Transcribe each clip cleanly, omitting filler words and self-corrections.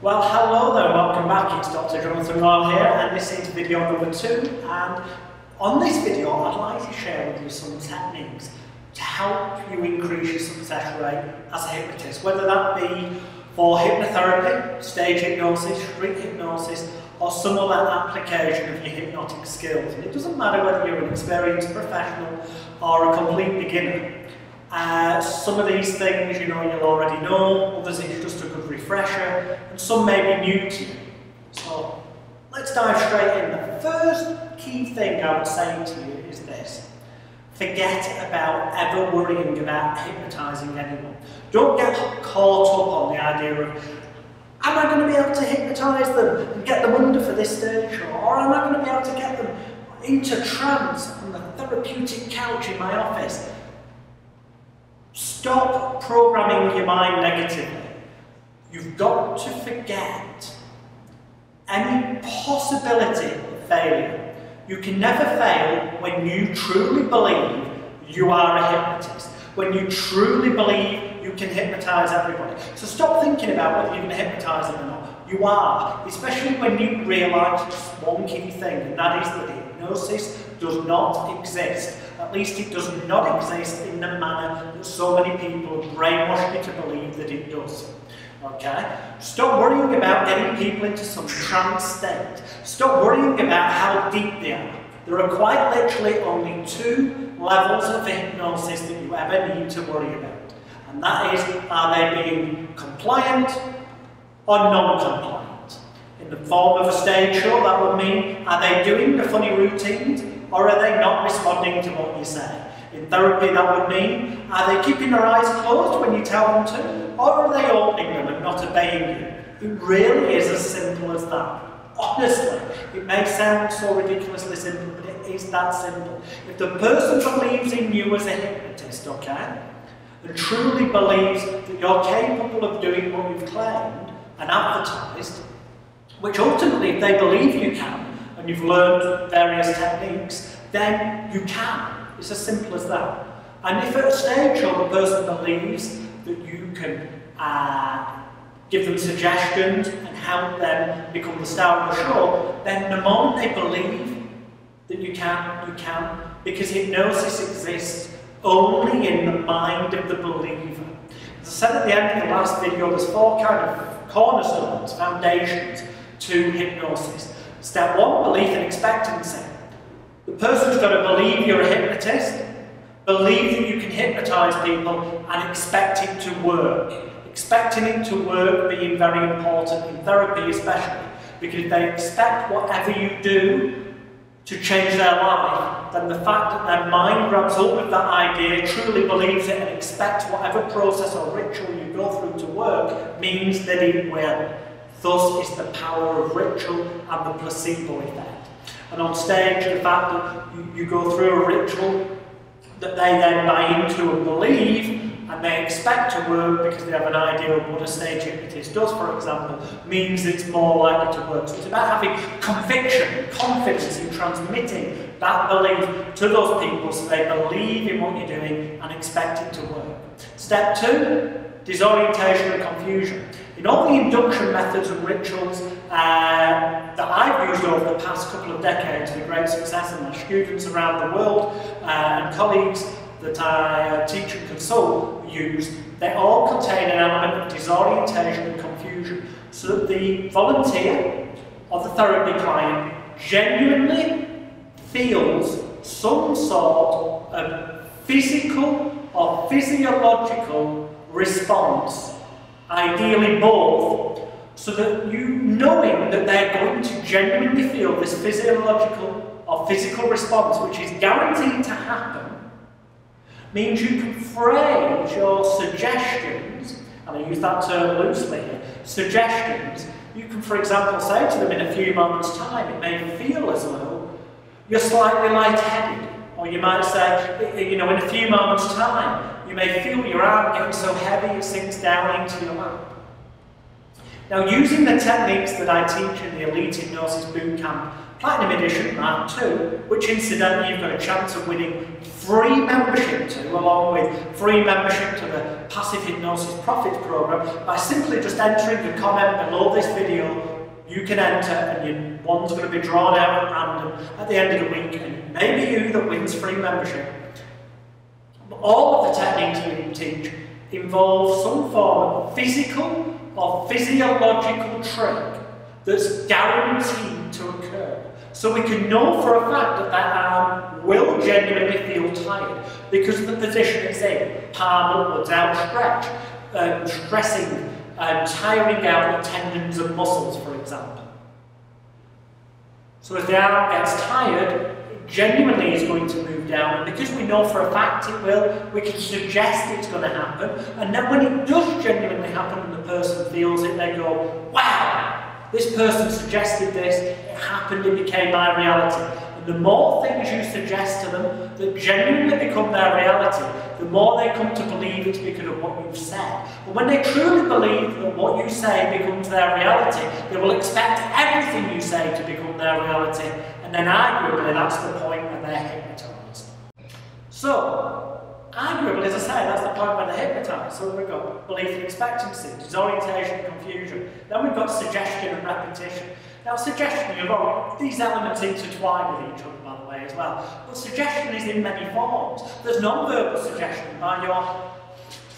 Well, hello there, welcome back. It's Dr. Jonathan Royle here, and this is video number 2. And on this video, I'd like to share with you some techniques to help you increase your success rate as a hypnotist, whether that be for hypnotherapy, stage hypnosis, street hypnosis, or some other application of your hypnotic skills. And it doesn't matter whether you're an experienced professional or a complete beginner. Some of these things you'll already know, others it's just a good refresher, and some may be new to you. So let's dive straight in. The first key thing I would say to you is this: forget about ever worrying about hypnotising anyone. Don't get caught up on the idea of, am I going to be able to hypnotise them and get them under for this stage, or am I going to be able to get them into trance on the therapeutic couch in my office? Stop programming your mind negatively. You've got to forget any possibility of failure. You can never fail when you truly believe you are a hypnotist, when you truly believe you can hypnotise everybody. So stop thinking about whether you're going to hypnotise them or not. You are, especially when you realise one key thing, and that is that hypnosis does not exist. At least it does not exist in the manner that so many people have brainwashed you to believe that it does. Okay? Stop worrying about getting people into some trance state. Stop worrying about how deep they are. There are quite literally only 2 levels of hypnosis that you ever need to worry about. And that is, are they being compliant or non-compliant? In the form of a stage show, that would mean, are they doing the funny routines, or are they not responding to what you say? In therapy, that would mean, are they keeping their eyes closed when you tell them to, or are they opening them and not obeying you? It really is as simple as that. Honestly, it may sound so ridiculously simple, but it is that simple. If the person believes in you as a hypnotist, okay, and truly believes that you're capable of doing what you've claimed and advertised, which ultimately, if they believe you can, and you've learned various techniques, then you can. It's as simple as that. And if at a stage show the person believes that you can give them suggestions and help them become the star of the show, then the moment they believe that you can, you can. Because hypnosis exists only in the mind of the believer. As I said at the end of the last video, there's 4 kind of cornerstones, foundations to hypnosis. Step 1, belief and expectancy. The person's got to believe you're a hypnotist, believe that you can hypnotise people, and expect it to work. Expecting it to work being very important in therapy especially, because if they expect whatever you do to change their life, then the fact that their mind grabs hold of that idea, truly believes it, and expects whatever process or ritual you go through to work, means that it will. Thus is the power of ritual and the placebo effect. And on stage, the fact that you go through a ritual that they then buy into and believe, and they expect to work because they have an idea of what a stage hypnotist does, for example, means it's more likely to work. So it's about having conviction, confidence in transmitting that belief to those people so they believe in what you're doing and expect it to work. Step 2, disorientation and confusion. In all the induction methods and rituals that I've used over the past couple of decades with great success, and my students around the world and colleagues that I teach and consult use, they all contain an element of disorientation and confusion, so that the volunteer or the therapy client genuinely feels some sort of physical or physiological response, ideally both, so that you, knowing that they're going to genuinely feel this physiological or physical response, which is guaranteed to happen, means you can phrase your suggestions, and I use that term loosely here, suggestions. You can, for example, say to them in a few moments' time, it may feel as though you're slightly lightheaded, or you might say, in a few moments' time, you may feel your arm getting so heavy it sinks down into your lap. Now, using the techniques that I teach in the Elite Hypnosis Bootcamp Platinum Edition Mark II, which incidentally you've got a chance of winning free membership to, along with free membership to the Passive Hypnosis Profits Program, by simply just entering the comment below this video. You can enter, and your one's going to be drawn out at random at the end of the week, and it may be you that wins free membership. All of the techniques we teach involve some form of physical or physiological trick that's guaranteed to occur. So we can know for a fact that that arm will genuinely feel tired because of the position it's in, palm upwards, outstretched, stressing and tiring out the tendons and muscles, for example. So if the arm gets tired, it genuinely is going to move down, and because we know for a fact it will, we can suggest it's going to happen, and then when it does genuinely happen and the person feels it, they go, wow! This person suggested this, it happened, it became my reality. And the more things you suggest to them that genuinely become their reality, the more they come to believe it's because of what you've said. And when they truly believe that what you say becomes their reality, they will expect everything you say to become their reality. And then arguably that's the point where they're hypnotised. So, arguably, as I say, that's the point where they're hypnotised. So we've got belief and expectancy, disorientation and confusion. Then we've got suggestion and repetition. Now suggestion, you've got these elements intertwined with each other, by the way, as well. But suggestion is in many forms. There's non-verbal suggestion by your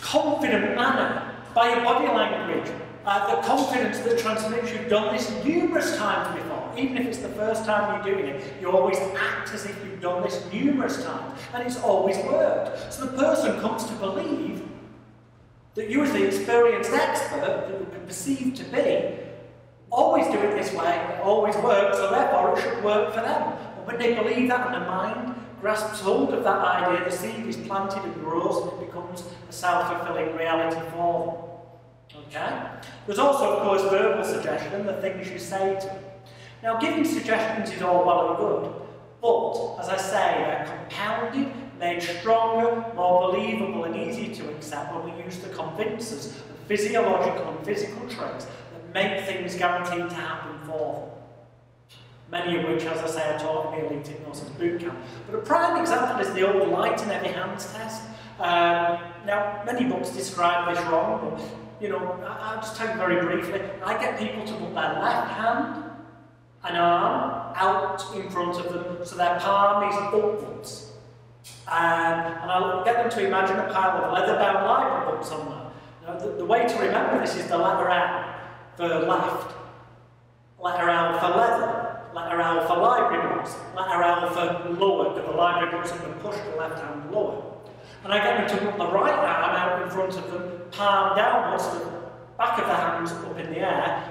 confident manner, by your body language, the confidence that transmits. You've done this numerous times before. Even if it's the first time you're doing it, you always act as if you've done this numerous times, and it's always worked. So the person comes to believe that you, as the experienced expert that you've been perceived to be, always do it this way, it always works, so therefore it should work for them. And when they believe that and the mind grasps hold of that idea, the seed is planted and grows, and it becomes a self-fulfilling reality for them. Okay? There's also, of course, verbal suggestion, the things you say to them. Now, giving suggestions is all well and good, but, as I say, they're compounded, made stronger, more believable and easy to accept when we use the convincers of physiological and physical tricks that make things guaranteed to happen for them. Many of which, as I say, are taught in the Elite Hypnosis Bootcamp. But a prime example is the old light and heavy hands test. Now, many books describe this wrong, but, you know, I'll just tell you very briefly. I get people to put their left hand and arm out in front of them, so their palm is upwards. And I'll get them to imagine a pile of leather-bound library books on there. Now, the way to remember this is the letter L for left, letter L for leather, letter L for library books, letter L for lower, because the library books are going to push the left hand lower. And I get them to put the right arm out in front of them, palm downwards, the back of the hands up in the air,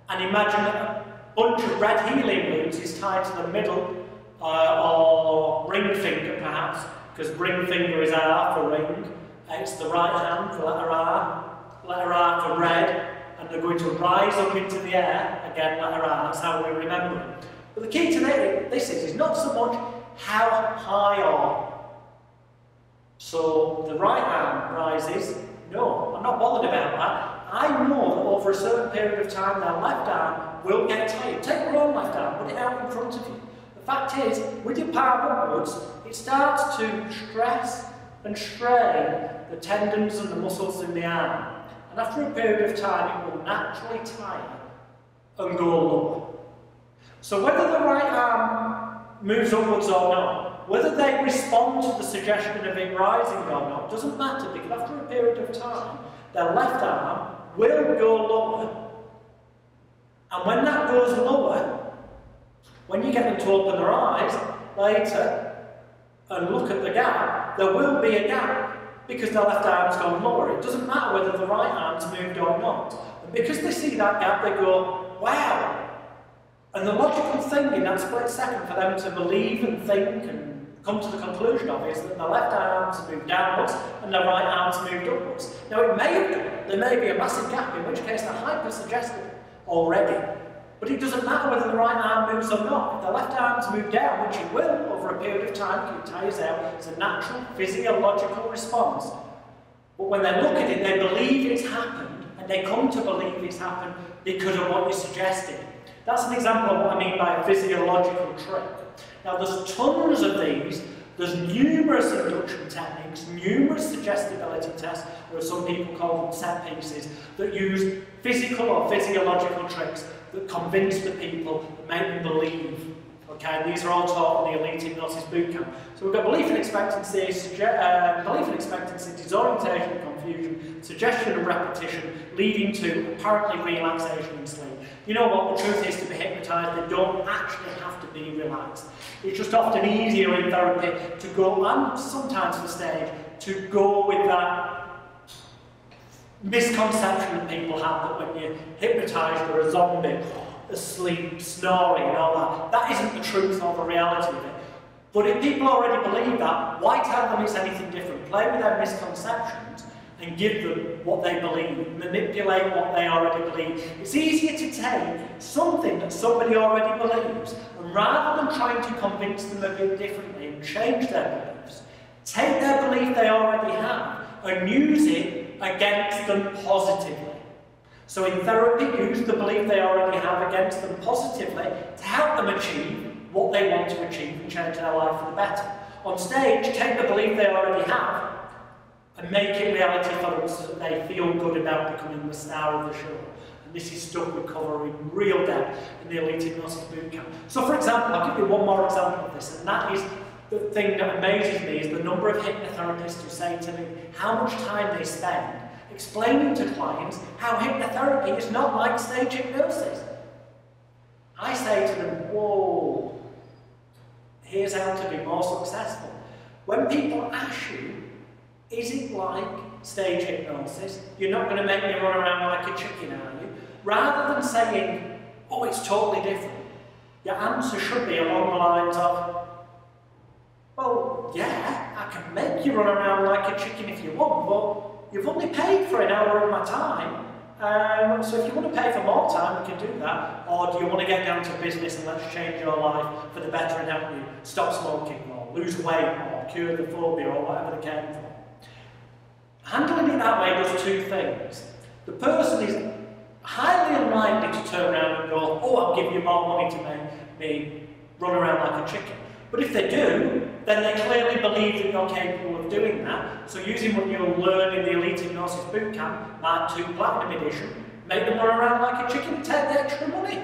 and imagine that bunch of red healing balloons is tied to the middle or ring finger perhaps, because ring finger is R for ring. It's the right hand for letter R for red, and they're going to rise up into the air, again letter R, that's how we remember it. But the key to this is not so much how high or. So the right arm rises, no, I'm not bothered about that. I know that over a certain period of time, their left arm will get tired. Take your own left arm, put it out in front of you. The fact is, with your palm upwards, it starts to stress and strain the tendons and the muscles in the arm. And after a period of time, it will naturally tire and go lower. So whether the right arm moves upwards or not, whether they respond to the suggestion of it rising or not, doesn't matter, because after a period of time, their left arm will go lower, and when that goes lower, when you get them to open their eyes later and look at the gap, there will be a gap because their left arm's gone lower. It doesn't matter whether the right arm's moved or not. And because they see that gap, they go, wow! And the logical thing in that split second for them to believe and think and come to the conclusion of is that the left arm's moved downwards and the right arm's moved upwards. Now it may have done, there may be a massive gap, in which case they're hyper-suggested already. But it doesn't matter whether the right arm moves or not. If the left arm's moved down, which it will over a period of time, because it tires out, it's a natural physiological response. But when they look at it, they believe it's happened, and they come to believe it's happened because of what you suggested. That's an example of what I mean by a physiological trick. Now there's tons of these. There's numerous induction techniques, numerous suggestibility tests, or as some people call them set pieces, that use physical or physiological tricks that convince the people and make them believe. Okay, and these are all taught in the Elite Hypnosis Bootcamp. So we've got belief and expectancy, disorientation and confusion, suggestion and repetition, leading to apparently relaxation and sleep. You know what, the truth is, to be hypnotised, they don't actually have to be relaxed. It's just often easier in therapy to go, and sometimes on stage, to go with that misconception that people have that when you're hypnotised you're a zombie, asleep, snoring and all that. That isn't the truth or the reality of it. But if people already believe that, why tell them it's anything different? Play with their misconceptions and give them what they believe, manipulate what they already believe. It's easier to take something that somebody already believes, and rather than trying to convince them a bit differently and change their beliefs, take their belief they already have and use it against them positively. So in therapy, use the belief they already have against them positively to help them achieve what they want to achieve and change their life for the better. On stage, take the belief they already have and make it reality for them so that they feel good about becoming the star of the show. And this is stuff we cover in real depth in the Elite Hypnosis Bootcamp. So for example, I'll give you one more example of this, and that is the thing that amazes me is the number of hypnotherapists who say to me how much time they spend explaining to clients how hypnotherapy is not like stage hypnosis. I say to them, whoa, here's how to be more successful. When people ask you, is it like stage hypnosis? You're not going to make me run around like a chicken, are you? Rather than saying, oh, it's totally different, your answer should be along the lines of, well, yeah, I can make you run around like a chicken if you want, but you've only paid for an hour of my time. So if you want to pay for more time, we can do that. Or do you want to get down to business and let's change your life for the better and help you stop smoking or lose weight or cure the phobia or whatever they came for? Handling it that way does two things. The person is highly unlikely to turn around and go, oh, I'll give you more money to make me run around like a chicken. But if they do, then they clearly believe that you're capable of doing that. So using what you'll learn in the Elite Hypnosis Bootcamp, Mark II Platinum Edition, make them run around like a chicken and take the extra money.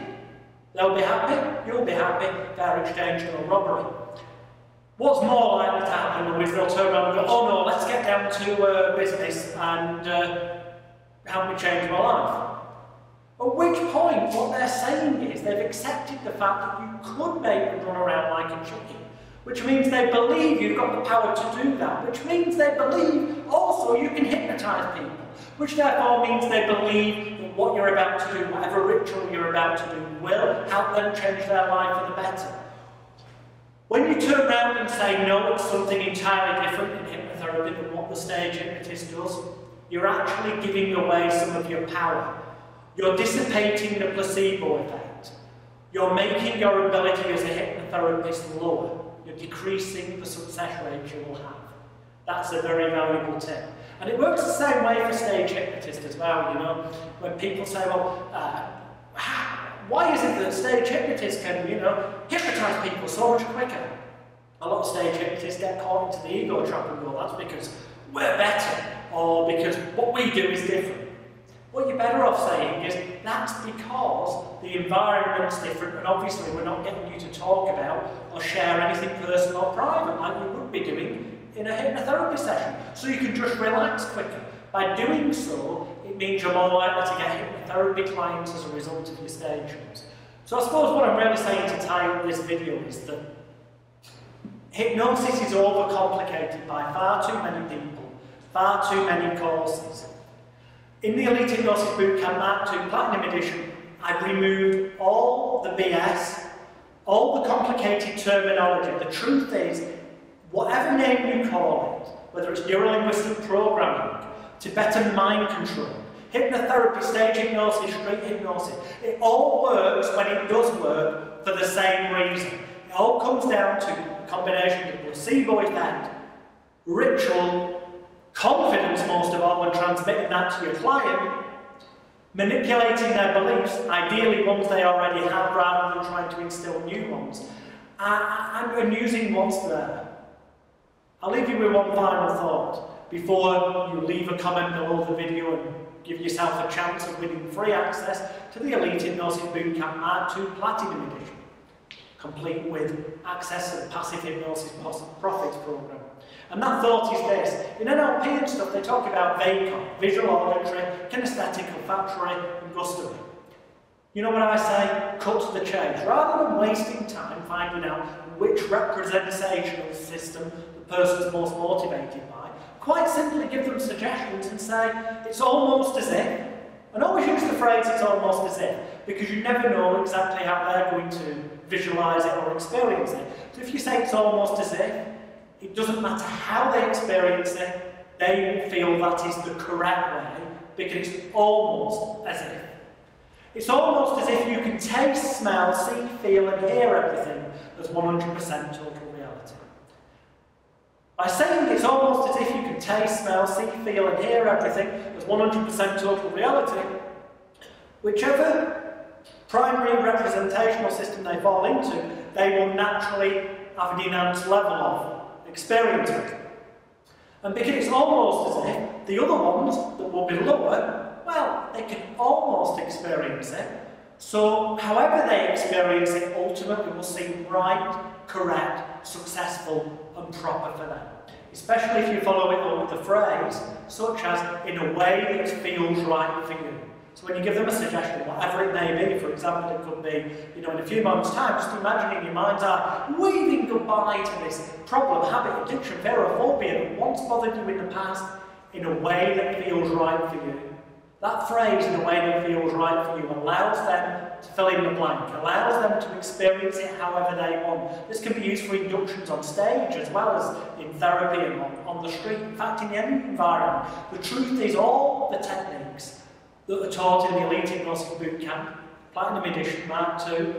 They'll be happy, you'll be happy, fair exchange, no robbery. What's more likely to happen is they'll turn around and go, oh no, let's get down to business and help me change my life. At which point, what they're saying is they've accepted the fact that you could make them run around like a chicken, which means they believe you've got the power to do that, which means they believe also you can hypnotise people, which therefore means they believe that what you're about to do, whatever ritual you're about to do, will help them change their life for the better. When you turn around and say, no, it's something entirely different in hypnotherapy than what the stage hypnotist does, you're actually giving away some of your power. You're dissipating the placebo effect. You're making your ability as a hypnotherapist lower. You're decreasing the success rate you will have. That's a very valuable tip. And it works the same way for stage hypnotists as well, you know. When people say, well, why is it that stage hypnotists can, hypnotise people so much quicker? A lot of stage hypnotists get caught into the ego trap and go, that's because we're better, or because what we do is different. What you're better off saying is, that's because the environment's different, and obviously we're not getting you to talk about or share anything personal or private like you would be doing in a hypnotherapy session. So you can just relax quicker. By doing so, it means you're more likely to get hypnotherapy clients as a result of your stage shows. So I suppose what I'm really saying to tie up this video is that hypnosis is overcomplicated by far too many people, far too many courses. In the Elite Hypnosis Bootcamp Mark II Platinum Edition, I've removed all the BS, all the complicated terminology. The truth is, whatever name you call it, whether it's neurolinguistic programming, Tibetan mind control, hypnotherapy, stage hypnosis, street hypnosis, it all works when it does work for the same reason. It all comes down to a combination of placebo effect, ritual, confidence most of all when transmitting that to your client, manipulating their beliefs, ideally ones they already have, rather than trying to instill new ones, and using what's there. I'll leave you with one final thought before you leave a comment below the video and give yourself a chance of winning free access to the Elite Hypnosis Bootcamp Mark II Platinum Edition, complete with access to the Passive Hypnosis Profits Program. And that thought is this: in NLP and stuff, they talk about VACOM, visual, auditory, kinesthetic, olfactory, and gustatory. You know what I say? Cut to the chase. Rather than wasting time finding out which representational system the person's most motivated by, quite simply give them suggestions and say, it's almost as if, and always use the phrase, it's almost as if, because you never know exactly how they're going to visualise it or experience it. So if you say it's almost as if, it doesn't matter how they experience it, they will feel that is the correct way, because it's almost as if. It's almost as if you can taste, smell, see, feel and hear everything as 100% total reality. By saying it's almost as if you can taste, smell, see, feel and hear everything as 100% total reality, whichever primary representational system they fall into, they will naturally have an enhanced level of experience. And because it's almost as if, the other ones that will be lower, well, they can almost experience it. So, however they experience it, ultimately will seem right, correct, successful, and proper for them. Especially if you follow it up with a phrase, such as, in a way that feels right for you. So when you give them a suggestion, whatever it may be, for example, it could be, you know, in a few moments' time, just imagine in your mind's eye, waving goodbye to this problem, habit, addiction, fear, or phobia that once bothered you in the past, in a way that feels right for you. That phrase, in a way that feels right for you, allows them to fill in the blank, allows them to experience it however they want. This can be used for inductions on stage as well as in therapy and on the street, in fact in any environment. The truth is, all the techniques that are taught in the Elite Hypnosis Bootcamp, Platinum Edition Mark II,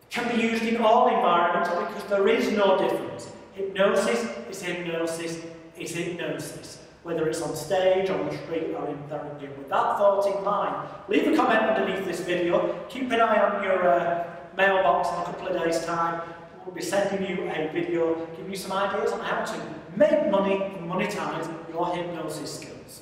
can be used in all environments because there is no difference. Hypnosis is hypnosis is hypnosis. Whether it's on stage, on the street, or in therapy. With that thought in mind, leave a comment underneath this video. Keep an eye on your mailbox in a couple of days' time. We'll be sending you a video giving you some ideas on how to make money and monetize your hypnosis skills.